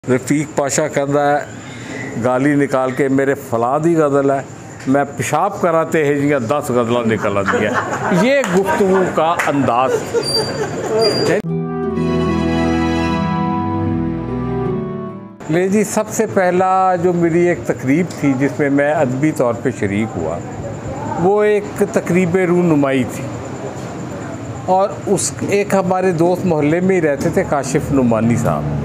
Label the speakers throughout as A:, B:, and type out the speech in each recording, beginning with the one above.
A: रफ़ीक पाशा कहता है गाली निकाल के मेरे फला दी गज़ल है, मैं पेशाब कराते हैं जियां 10 गज़लां निकल आती ये गुफ्तगू का अंदाज। ले जी, सबसे पहला जो मेरी एक तकरीब थी जिसमें मैं अदबी तौर पे शरीक हुआ, वो एक तकरीब रूनुमाई थी। और उस एक हमारे दोस्त मोहल्ले में ही रहते थे, काशिफ नुमानी साहब।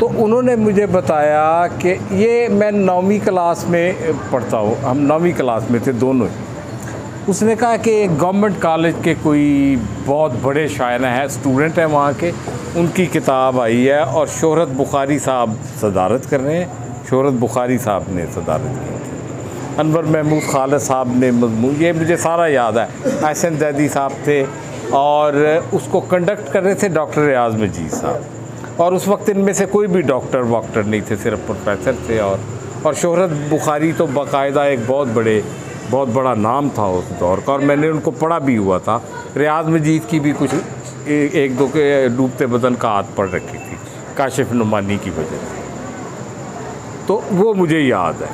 A: तो उन्होंने मुझे बताया कि ये मैं 9वीं क्लास में पढ़ता हूँ, हम 9वीं क्लास में थे दोनों। उसने कहा कि गवर्नमेंट कॉलेज के कोई बहुत बड़े शायर हैं, स्टूडेंट हैं वहाँ के, उनकी किताब आई है और शोहरत बुखारी साहब सदारत कर रहे हैं। शोहरत बुखारी साहब ने सदारत की थी, अनवर महमूद खालिद साहब ने मजमून, ये मुझे सारा याद है। एहसन ज़ैदी साहब थे और उसको कंडक्ट कर रहे थे डॉक्टर रियाज मजीद साहब। और उस वक्त इनमें से कोई भी डॉक्टर वॉक्टर नहीं थे, सिर्फ प्रोफेसर थे। और शोहरत बुखारी तो बाकायदा एक बहुत बड़ा नाम था उस दौर का, और मैंने उनको पढ़ा भी हुआ था। रियाज मजीद की भी कुछ एक दो के डूबते बदन का हाथ पढ़ रखी थी काशिफ नुमानी की वजह से। तो वो मुझे याद है,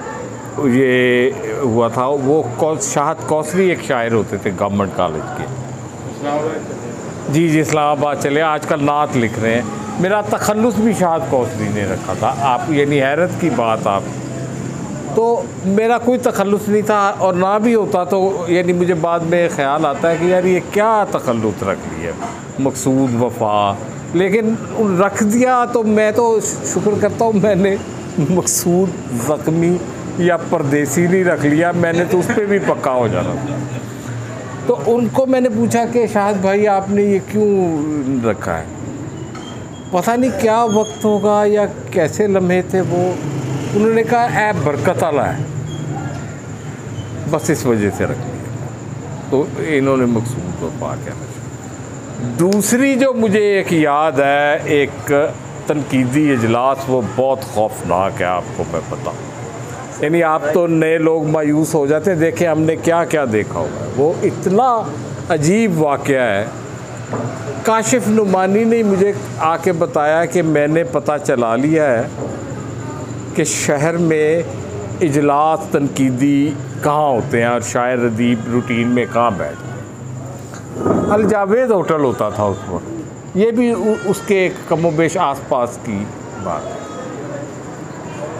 A: ये हुआ था। वो शाहद कौसरी एक शायर होते थे गवर्नमेंट कॉलेज के, जी इस्लामाबाद चले, आजकल नात लिख रहे हैं। मेरा तखल्लुस भी शाहद कौसरी ने रखा था। आप यानी हैरत की बात, आप तो मेरा कोई तखल्लुस नहीं था, और ना भी होता तो यानी मुझे बाद में ख्याल आता है कि यार ये क्या तखल्लुस रख लिया, मकसूद वफा, लेकिन रख दिया। तो मैं तो शुक्र करता हूँ मैंने मकसूद ज़ख्मी या परदेसी नहीं रख लिया, मैंने तो उस पर भी पक्का हो जाना था। तो उनको मैंने पूछा कि शाहद भाई आपने ये क्यों रखा है? पता नहीं क्या वक्त होगा या कैसे लम्हे थे वो, उन्होंने कहा ऐ बरकत आला है, बस इस वजह से रख लिया। तो इन्होंने मकसूद वफा कहना। दूसरी जो मुझे एक याद है, एक तनकीदी इजलास, वो बहुत खौफनाक है, आपको मैं बताऊँ। यानी आप तो नए लोग मायूस हो जाते हैं, देखें हमने क्या क्या देखा हुआ है। वो इतना अजीब वाक़या है। काशिफ नुमानी ने मुझे आके बताया कि मैंने पता चला लिया है कि शहर में इजलास तनकीदी कहाँ होते हैं और शायर अदीब रूटीन में कहाँ बैठते हैं। अल जावेद होटल होता था उस वक्त, ये भी उसके कमोबेश आसपास की बात है।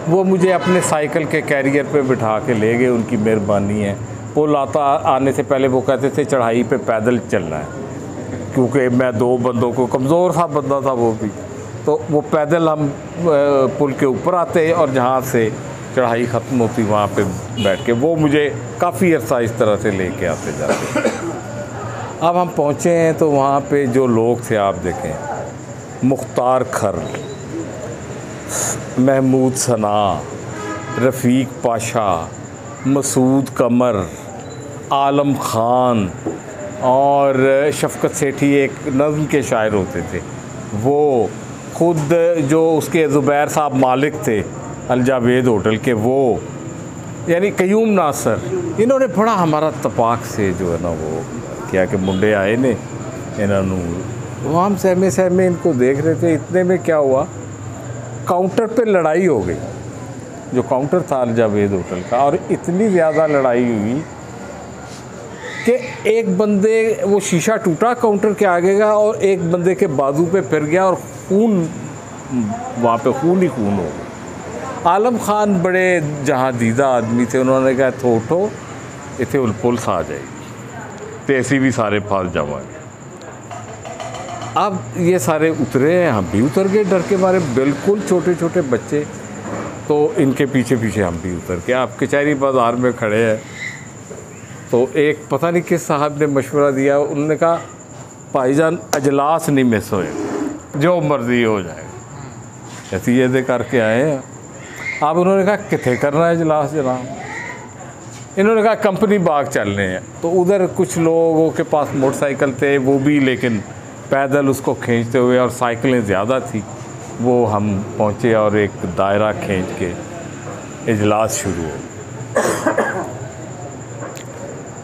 A: वो मुझे अपने साइकिल के कैरियर पे बिठा के ले गए, उनकी मेहरबानी है। पुल आने से पहले वो कहते थे चढ़ाई पे पैदल चलना है, क्योंकि मैं 2 बंदों को, कमज़ोर सा बंदा था वो भी, तो वो पैदल हम पुल के ऊपर आते और जहाँ से चढ़ाई ख़त्म होती वहाँ पे बैठ के वो मुझे काफ़ी अर्सा इस तरह से लेके आते जाते। अब हम पहुँचे हैं तो वहाँ पे जो लोग थे आप देखें, मुख्तार खर, महमूद सना, रफ़ीक पाशा, मसूद कमर, आलम ख़ान और शफ़क़त सेठी एक नज़्म के शायर होते थे, वो ख़ुद जो उसके ज़ुबैर साहब मालिक थे अल जावेद होटल के, वो यानी कयूम नासर, इन्होंने बड़ा हमारा तपाक से जो है ना वो क्या कि मुंडे आए ने इन्होंने, वो हम सहमे इनको देख रहे थे। इतने में क्या हुआ, काउंटर पे लड़ाई हो गई, जो काउंटर था अल जावेद होटल का, और इतनी ज़्यादा लड़ाई हुई कि एक बंदे, वो शीशा टूटा काउंटर के आगे का, और एक बंदे के बाजू पे फिर गया और खून, वहाँ पे खून ही खून हो गया। आलम खान बड़े जहाँ दीदा आदमी थे, उन्होंने कहा तो उठो इतने पुलिस आ जाएगी, तो ऐसे भी सारे फाल जावांगे। अब ये सारे उतरे, हम भी उतर गए डर के मारे, बिल्कुल छोटे छोटे बच्चे, तो इनके पीछे पीछे हम भी उतर के आप कचहरी बाज़ार में खड़े हैं। तो एक पता नहीं किस साहब ने मशवरा दिया, उन्होंने कहा भाईजान अजलास नहीं मिस होए, जो मर्ज़ी हो जाए। ऐसी ये करके आए हैं। अब उन्होंने कहा कितने करना है इजलास जनाब? इन्होंने कहा कंपनी बाग चलने हैं। तो उधर कुछ लोगों के पास मोटरसाइकिल थे, वो भी लेकिन पैदल उसको खींचते हुए, और साइकिलें ज़्यादा थी, वो हम पहुँचे और एक दायरा खींच के इजलास शुरू हो।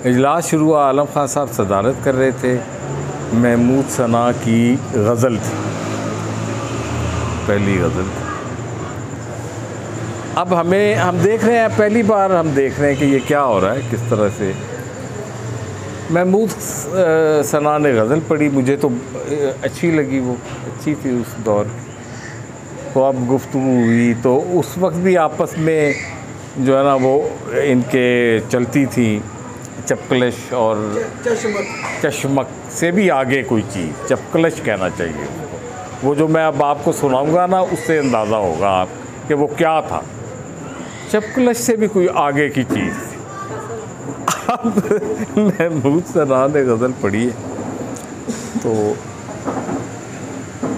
A: इजलास शुरू हुआ, आलम खान साहब सदारत कर रहे थे। महमूद सना की गज़ल थी, पहली गज़ल थी। अब हम देख रहे हैं, पहली बार हम देख रहे हैं कि ये क्या हो रहा है, किस तरह से। महमूद सना ने गज़ल पढ़ी, मुझे तो अच्छी लगी, वो अच्छी थी उस दौर की। तो अब गुफ्तगू हुई तो उस वक्त भी आपस में जो है ना वो इनके चलती थी चपकलश और चश्मक से भी आगे कोई चीज़, चपकलश कहना चाहिए उसको। वो जो मैं अब आपको सुनाऊंगा ना उससे अंदाज़ा होगा आप कि वो क्या था। चपकलश से भी कोई आगे की चीज़ थी। अब महमूद सना ने गज़ल पढ़ी है तो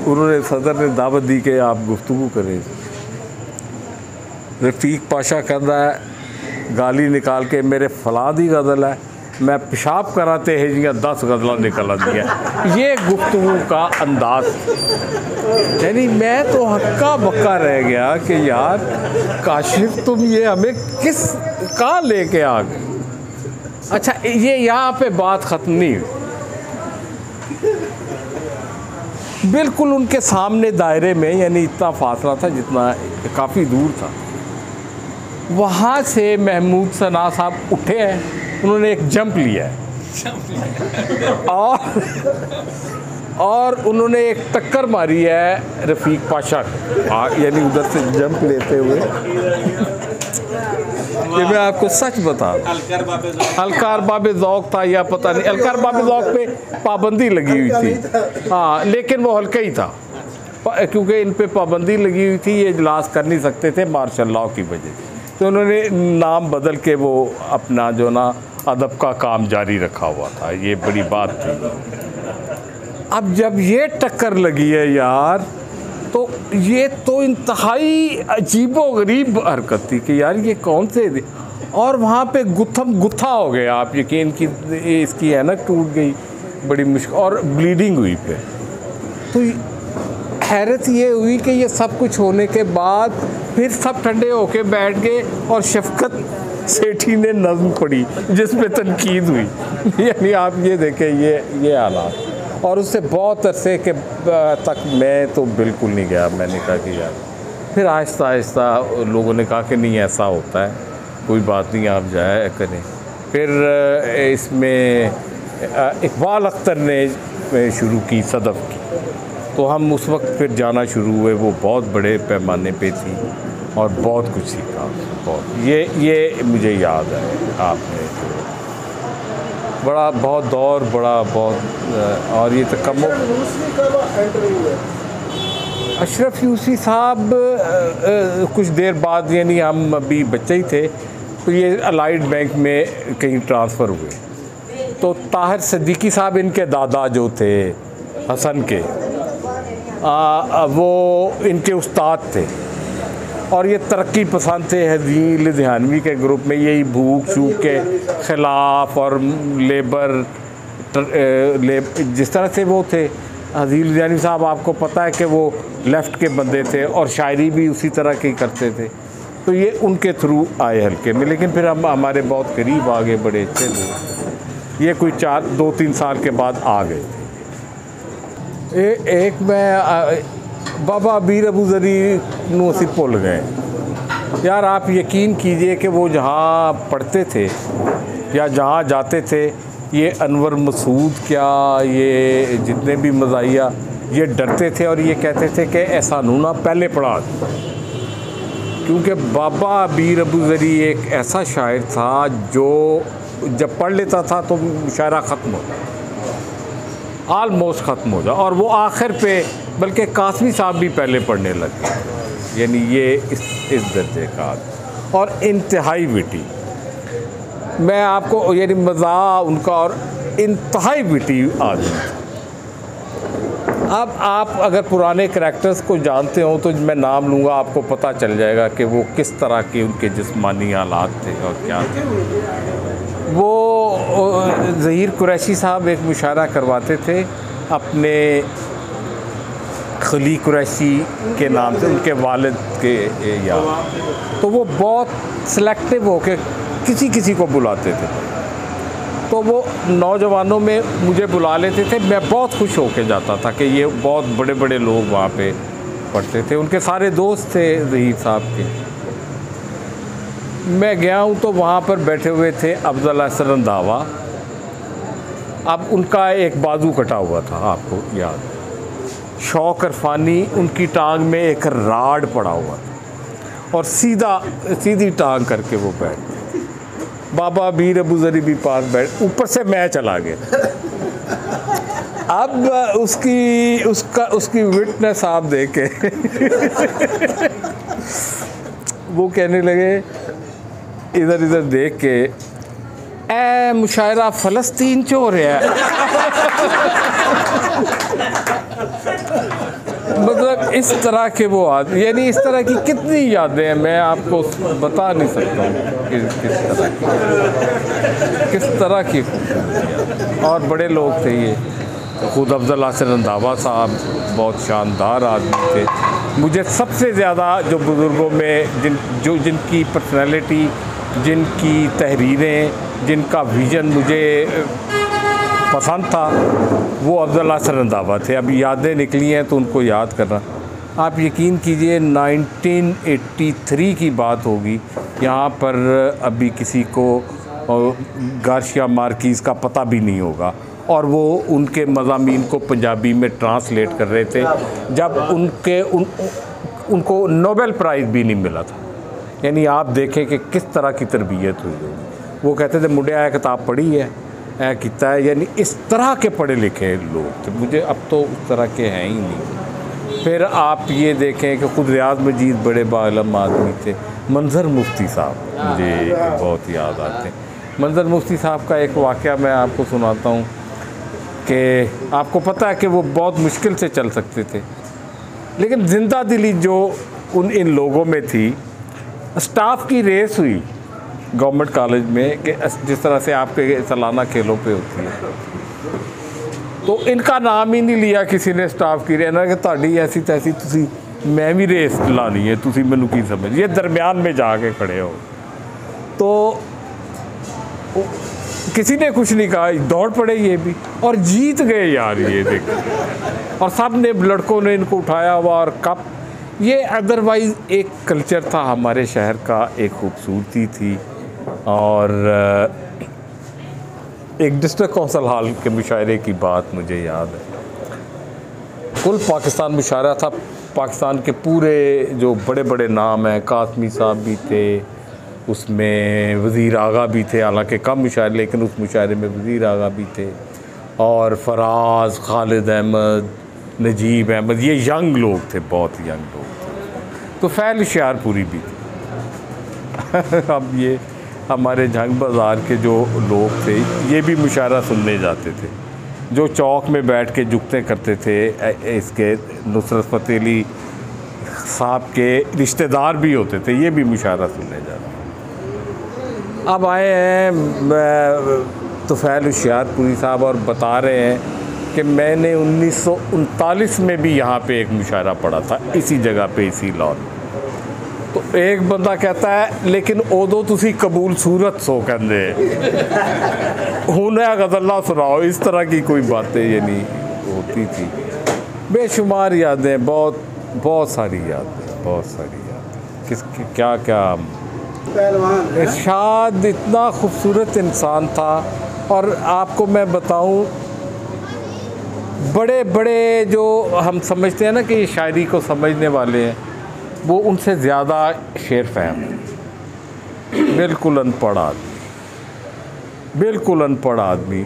A: उन्होंने सदर ने दावत दी कि आप गुफ्तगू करें। रफ़ीक पाशा कहता है गाली निकाल के मेरे फलां दी गज़ल है, मैं पेशाब कराते हैं जियां 10 गज़लां निकल दिया। ये गुफ्तगू का अंदाज, यानी मैं तो हक्का बक्का रह गया कि यार काशिफ तुम ये हमें किस कहाँ लेके आ गए। अच्छा, ये यहाँ पे बात ख़त्म नहीं हुई। बिल्कुल उनके सामने दायरे में, यानी इतना फासला था जितना काफ़ी दूर था, वहाँ से महमूद सना साहब उठे हैं, उन्होंने एक जंप लिया है और उन्होंने एक टक्कर मारी है रफ़ीक पाशा को, यानी उधर से जंप लेते हुए। ये मैं आपको सच बता, अलकार बाबे ज़ौक़ था या पता नहीं, अलकार बाबे ज़ौक़ पे पाबंदी लगी हुई थी, हाँ, लेकिन वो हल्का ही था क्योंकि इन पे पाबंदी लगी हुई थी, ये इजलास कर नहीं सकते थे मार्शल लॉ की वजह से। तो उन्होंने नाम बदल के वो अपना जो ना अदब का काम जारी रखा हुआ था, ये बड़ी बात थी। अब जब ये टक्कर लगी है यार, तो ये तो इंतहाई अजीबोगरीब हरकत थी कि यार ये कौन से दे? और वहाँ पे गुत्थम गुत्था हो गया, आप यकीन की इसकी ऐनक टूट गई, बड़ी मुश्किल, और ब्लीडिंग हुई पे। तो हैरत ये हुई कि ये सब कुछ होने के बाद फिर सब ठंडे होके बैठ गए और शफकत सेठी ने नज़्म पढ़ी जिस पे तनकीद हुई। यानी आप ये देखें ये हालात। और उससे बहुत अरसे के तक मैं तो बिल्कुल नहीं गया, मैंने कहा कि यार, फिर आहिस्ता आहिस्ता लोगों ने कहा कि नहीं ऐसा होता है, कोई बात नहीं आप जाया करें। फिर इसमें इकबाल अख्तर ने शुरू की सदफ़ की, तो हम उस वक्त फिर जाना शुरू हुए। वो बहुत बड़े पैमाने पे थी और बहुत कुछ सीखा, बहुत ये मुझे याद है आपने बड़ा बहुत दौर बड़ा बहुत। और ये तकम्मुल अशरफ यूसी साहब कुछ देर बाद, यानी हम अभी बच्चे ही थे, तो ये अलाइड बैंक में कहीं ट्रांसफ़र हुए। तो ताहिर सिद्दीकी साहब इनके दादा जो थे हसन के, वो इनके उस्ताद थे और ये तरक्की पसंद थे। हज़ील लुधियानवी के ग्रुप में यही भूख शूख के ख़िलाफ़ और लेबर जिस तरह से वो थे। हज़ील लुधियानवी साहब आपको पता है कि वो लेफ़्ट के बंदे थे और शायरी भी उसी तरह की करते थे, तो ये उनके थ्रू आए हल्के में। लेकिन फिर हम हमारे बहुत करीब आ गए, बड़े अच्छे थे। ये कोई 2-3 साल के बाद आ गए थे। एक मैं बाबा अबीर अबू ज़री नूं असी भुल गए यार। आप यकीन कीजिए कि वो जहाँ पढ़ते थे या जहाँ जाते थे, ये अनवर मसूद क्या, ये जितने भी मज़ाहिया, ये डरते थे और ये कहते थे कि ऐसा नूना पहले पढ़ा, क्योंकि बाबा अबीर अबू ज़री एक ऐसा शायर था जो जब पढ़ लेता था तो मुशायरा ख़त्म हो, आलमोस्ट ख़त्म हो जाए। और वो आखिर पे बल्कि कासमी साहब भी पहले पढ़ने लगे, यानी ये इस दर्जे का और इंतहाई विटी। मैं आपको यानी मज़ा उनका, और इंतहाई विटी आदमी। अब आप अगर पुराने करैक्टर्स को जानते हो तो मैं नाम लूँगा, आपको पता चल जाएगा कि वो किस तरह के उनके जिस्मानी हालात थे और क्या थे। वो ज़हीर कुरैशी साहब एक मुशायरा करवाते थे अपने खली कुरैशी के नाम से, उनके वालिद के याद, तो वो बहुत सिलेक्टिव होकर किसी को बुलाते थे। तो वो नौजवानों में मुझे बुला लेते थे, मैं बहुत खुश होकर जाता था कि ये बहुत बड़े बड़े लोग वहाँ पे पढ़ते थे। उनके सारे दोस्त थे ज़हीर साहब के। मैं गया हूँ तो वहाँ पर बैठे हुए थे अफजल हसन रंधावा। अब उनका एक बाजू कटा हुआ था, आपको याद। शौक अरफानी, उनकी टांग में एक राड पड़ा हुआ था और सीधी टांग करके वो बैठ। बाबा मीर अबू ज़री भी पास बैठ, ऊपर से मैं चला गया। अब उसकी विटनेस आप देखे। वो कहने लगे इधर इधर देख के, ए मुशायरा फ़लस्तीन च हो रहा है। मतलब इस तरह के वो आदमी, यानी इस तरह की कितनी यादें हैं, मैं आपको बता नहीं सकता हूँ किस तरह की। और बड़े लोग थे ये, खुद अफजल हसन रंधावा साहब बहुत शानदार आदमी थे। मुझे सबसे ज़्यादा जो बुज़ुर्गों में जिनकी पर्सनैलिटी, जिनकी तहरीरें, जिनका विज़न मुझे पसंद था, वो अफजल हसन रंधावा थे। अभी यादें निकली हैं तो उनको याद करना। आप यकीन कीजिए 1983 की बात होगी, यहाँ पर अभी किसी को गार्शिया मार्कीज़ का पता भी नहीं होगा, और वो उनके मज़ामीन को पंजाबी में ट्रांसलेट कर रहे थे जब उनको नोबेल प्राइज़ भी नहीं मिला था। यानी आप देखें कि किस तरह की तरबियत हुई होगी। वो कहते थे मुंडे आया किताब पढ़ी है, ऐ किता है, यानी इस तरह के पढ़े लिखे लोग थे। मुझे अब तो उस तरह के हैं ही नहीं। फिर आप ये देखें कि खुद रियाज मजीद बड़े बाइलम आदमी थे। मंजर मुफ्ती साहब मुझे बहुत याद आते हैं। मंजर मुफ्ती साहब का एक वाक़या मैं आपको सुनाता हूँ कि आपको पता है कि वो बहुत मुश्किल से चल सकते थे, लेकिन ज़िंदा दिली जो इन लोगों में थी। स्टाफ की रेस हुई गवर्नमेंट कॉलेज में कि जिस तरह से आपके सालाना खेलों पे होती है, तो इनका नाम ही नहीं लिया किसी ने स्टाफ की रेस, कि ताड़ी ऐसी तैसी तुसी मैं भी रेस लानी है, तुसी मैनू की समझ, ये दरमियान में जाके खड़े हो। तो किसी ने कुछ नहीं कहा, दौड़ पड़े ये भी और जीत गए यार, ये देख। और सब ने, लड़कों ने इनको उठाया हुआ और कप। ये अदरवाइज़ एक कल्चर था हमारे शहर का, एक खूबसूरती थी। और एक डिस्ट्रिक्ट कौंसल हॉल के मुशायरे की बात मुझे याद है। कुल पाकिस्तान मुशायरा था, पाकिस्तान के पूरे जो बड़े बड़े नाम हैं, कासमी साहब भी थे उसमें, वज़ीर आगा भी थे, हालांकि कम मुशायरे, लेकिन उस मुशायरे में वज़ीर आगा भी थे, और फराज, खालिद अहमद, नजीब अहमद, ये यंग लोग थे, बहुत यंग लोग थे। तो फैल होशियारपुरी भी थी। अब ये हमारे झंग बाज़ार के जो लोग थे, ये भी मुशायरा सुनने जाते थे, जो चौक में बैठ के जुगते करते थे। इसके नुसरत फ़तेह अली साहब के रिश्तेदार भी होते थे, ये भी मुशायरा सुनने जाते थे। अब आए हैं तुफ़ैल होशियारपुरी साहब और बता रहे हैं कि मैंने 1939 में भी यहाँ पे एक मुशायरा पढ़ा था, इसी जगह पे, इसी लॉन। तो एक बंदा कहता है लेकिन उदो तुसी कबूल सूरत सो कहते हुने गज़ल्ला सुनाओ, इस तरह की कोई बातें ये नहीं होती थी। बेशुमार यादें, बहुत सारी यादें, बहुत सारी यादें। किसकी क्या क्या। इरशाद इतना खूबसूरत इंसान था। और आपको मैं बताऊं, बड़े बड़े जो हम समझते हैं ना कि शायरी को समझने वाले हैं, वो उनसे ज़्यादा शेर फहम, बिल्कुल अनपढ़ आदमी, बिल्कुल अनपढ़ आदमी,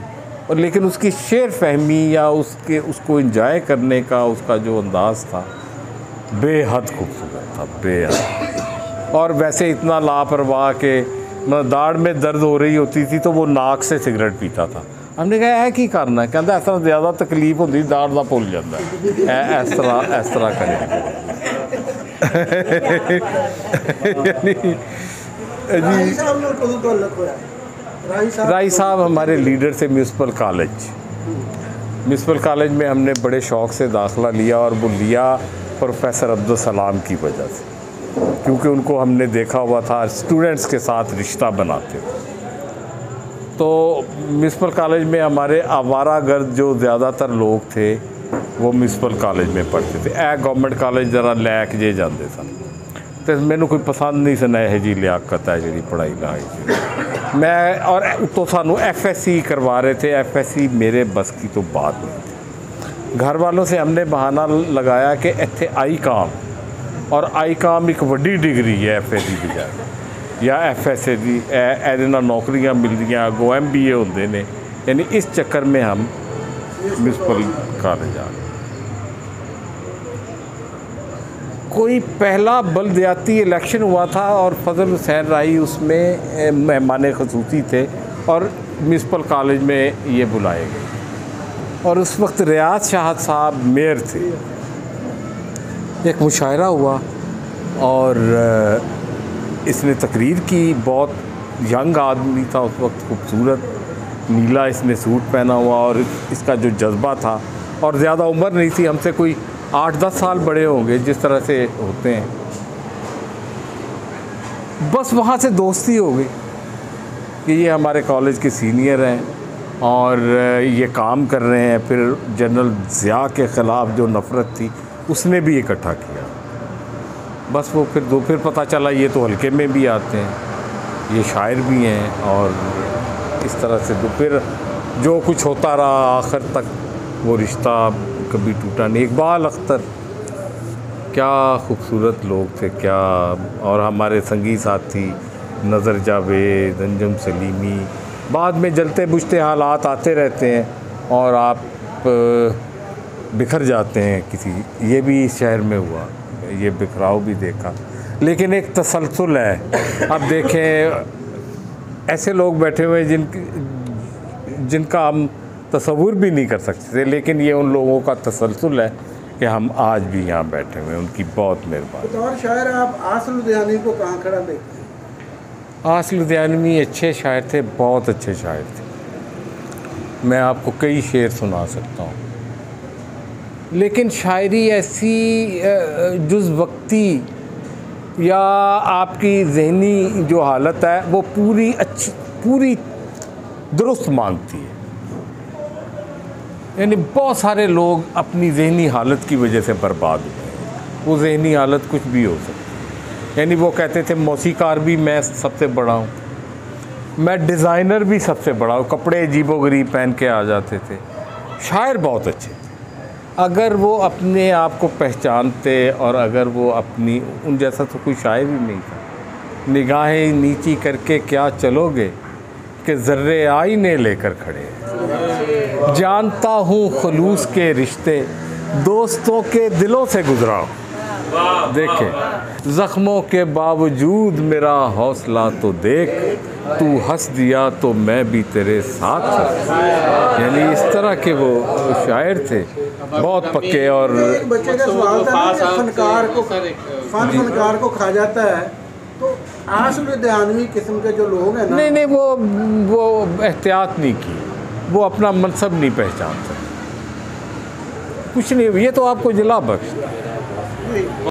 A: और लेकिन उसकी शेर फहमी या उसको इंजॉय करने का उसका जो अंदाज़ था, बेहद खूबसूरत था, बेहद। और वैसे इतना लापरवाह के, मतलब दाढ़ में दर्द हो रही होती थी तो वो नाक से सिगरेट पीता था। हमने कहा है की करना है, कहता ऐसा ज़्यादा तकलीफ होती, दाढ़ का भुल जाता है, इस तरह करें। राई साहब हमारे लीडर से म्यूनसिपल कॉलेज में हमने बड़े शौक़ से दाखिला लिया, और वो लिया प्रोफेसर अब्दुल सलाम की वजह से, क्योंकि उनको हमने देखा हुआ था स्टूडेंट्स के साथ रिश्ता बनाते हुए। तो म्यूनसिपल कॉलेज में हमारे आवारागर्द जो ज़्यादातर लोग थे वो म्यूनसिपल कॉलेज में पढ़ते थे। गवर्नमेंट कॉलेज ज़रा लैक जे जाते सन। तो मैनू कोई पसंद नहीं सन यह जी लियाकत है जी पढ़ाई लाई मैं। और तो सानू FSC करवा रहे थे, FSC मेरे बस की तो बात नहीं थी। घर वालों से हमने बहाना लगाया कि इत्थे ICOM, और ICOM एक वड्डी डिग्री है FSC की बजाय, या FSA की एदे नाल नौकरियां मिलदियां, अगों MBA होंदे ने। यानी इस चक्कर में हम म्यूनसिपल कॉलेज आ गए। कोई पहला बलदियाती इलेक्शन हुआ था और फजल हुसैन राही उसमें मेहमान खसूसी थे और म्यूनसिपल कॉलेज में ये बुलाए गए। और उस वक्त रियाज शाहद साहब मेयर थे। एक मुशायरा हुआ और इसने तकरीर की। बहुत यंग आदमी था उस वक्त, खूबसूरत नीला इसने सूट पहना हुआ, और इसका जो जज्बा था, और ज़्यादा उम्र नहीं थी, हमसे कोई 8-10 साल बड़े होंगे जिस तरह से होते हैं। बस वहाँ से दोस्ती हो गई कि ये हमारे कॉलेज के सीनियर हैं और ये काम कर रहे हैं। फिर जनरल ज़िया के ख़िलाफ़ जो नफ़रत थी उसने भी इकट्ठा किया। बस वो फिर पता चला ये तो हल्के में भी आते हैं, ये शायर भी हैं, और इस तरह से तो फिर जो कुछ होता रहा आखिर तक वो रिश्ता कभी टूटा नहीं। इकबाल अख्तर क्या खूबसूरत लोग थे, क्या। और हमारे संगी साथी नज़र जावेद, अंजुम सलीमी, बाद में जलते बुझते हालात आते रहते हैं और आप बिखर जाते हैं किसी। ये भी इस शहर में हुआ, ये बिखराव भी देखा, लेकिन एक तसलसल है। अब देखें ऐसे लोग बैठे हुए जिनका हम तसव्वुर भी नहीं कर सकते थे, लेकिन ये उन लोगों का तसलसल है कि हम आज भी यहाँ बैठे हुए हैं। उनकी बहुत मेहरबानी।
B: और शायर आप आसिफ लुधियानवी को कहाँ खड़ा देखते हैं?
A: आसिफ लुधियानवी अच्छे शायर थे, बहुत अच्छे शायर थे। मैं आपको कई शेर सुना सकता हूँ, लेकिन शायरी ऐसी जुज़ वक्ती या आपकी ज़हनी जो हालत है वो पूरी अच्छी, पूरी दुरुस्त मांगती है। यानी बहुत सारे लोग अपनी ज़हनी हालत की वजह से बर्बाद हुए हैं। वो ज़हनी हालत कुछ भी हो सकती है। यानी वो कहते थे मौसीकार भी मैं सबसे बड़ा हूँ, मैं डिज़ाइनर भी सबसे बड़ा हूँ, कपड़े अजीबोगरीब पहन के आ जाते थे। शायर बहुत अच्छे थे, अगर वो अपने आप को पहचानते और अगर वो अपनी उन जैसा तो कोई शायर ही नहीं था। निगाहें नीची करके क्या चलोगे कि ज़र्रे आईने लेकर खड़े हैं। जानता हूँ खुलूस के रिश्ते दोस्तों के दिलों से गुजरा हूँ। देखे ज़ख्मों के बावजूद मेरा हौसला तो देख, तू हंस दिया तो मैं भी तेरे साथ था। यानी इस तरह के वो शायर थे, बहुत पक्के। और
B: एक बच्चे का सवाल था कि फनकार को खा जाता है, तो आसिफ लुधियानवी किस्म के जो लोग हैं ना,
A: नहीं वो एहतियात नहीं की, वो अपना मनसब नहीं पहचान सकते, कुछ नहीं। ये तो आपको जिला बख्श